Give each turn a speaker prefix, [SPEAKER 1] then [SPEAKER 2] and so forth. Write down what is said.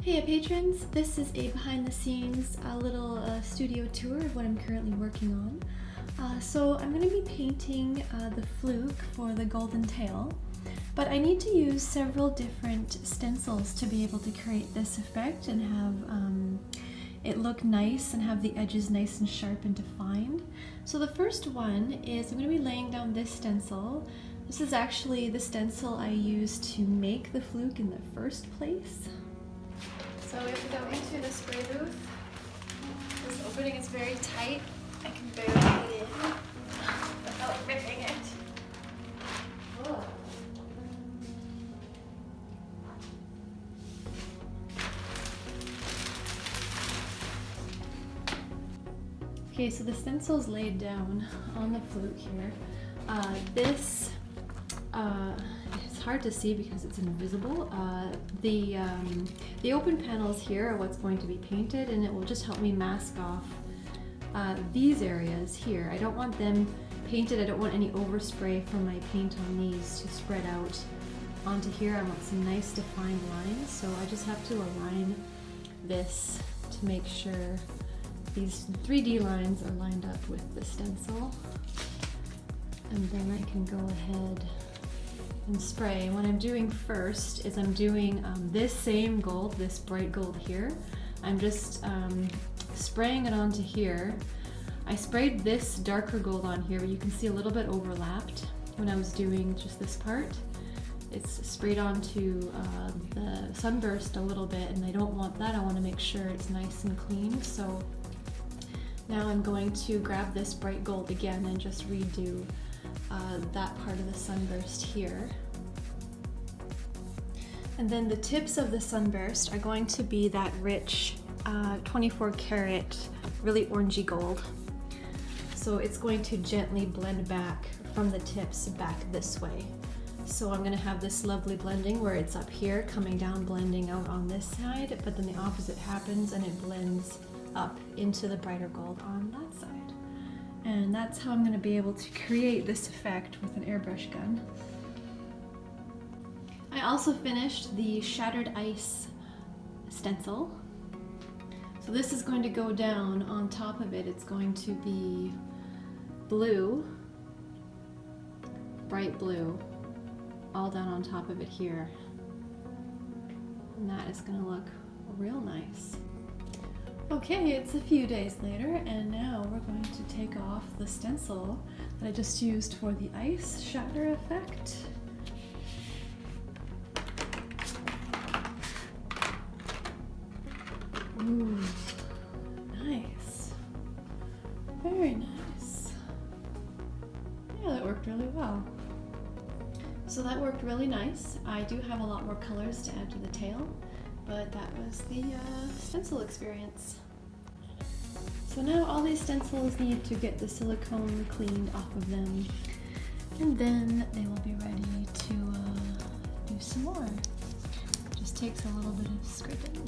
[SPEAKER 1] Hey patrons, this is a behind the scenes little studio tour of what I'm currently working on. So I'm going to be painting the fluke for the golden tail, but I need to use several different stencils to be able to create this effect and have it look nice and have the edges nice and sharp and defined. So the first one is I'm going to be laying down this stencil. This is actually the stencil I used to make the fluke in the first place. So we have to go into the spray booth. This opening is very tight. I can barely get in without ripping it. Ugh. Okay, so the stencil's laid down on the fluke here. It's hard to see because it's invisible. The open panels here are what's going to be painted, and it will just help me mask off these areas here. I don't want them painted. I don't want any overspray from my paint on these to spread out onto here. I want some nice defined lines, so I just have to align this to make sure these 3D lines are lined up with the stencil. And then I can go ahead and spray. What I'm doing first is I'm doing this same gold, this bright gold here. I'm just spraying it onto here. I sprayed this darker gold on here, but you can see a little bit overlapped when I was doing just this part. It's sprayed onto the sunburst a little bit, and I don't want that. I want to make sure it's nice and clean. So now I'm going to grab this bright gold again and just redo that part of the sunburst here. And then the tips of the sunburst are going to be that rich 24 karat, really orangey gold. So it's going to gently blend back from the tips back this way. So I'm going to have this lovely blending where it's up here coming down, blending out on this side, but then the opposite happens and it blends up into the brighter gold on that side. And that's how I'm going to be able to create this effect with an airbrush gun. I also finished the Shattered Ice stencil. So this is going to go down on top of it. It's going to be blue, bright blue, all down on top of it here. And that is going to look real nice. Okay, it's a few days later, and now we're going to take off the stencil that I just used for the ice shatter effect. Ooh, nice. Very nice. Yeah, that worked really well. So that worked really nice. I do have a lot more colors to add to the tail, but that was the stencil experience. So now all these stencils need to get the silicone cleaned off of them, and then they will be ready to do some more. Just takes a little bit of scraping.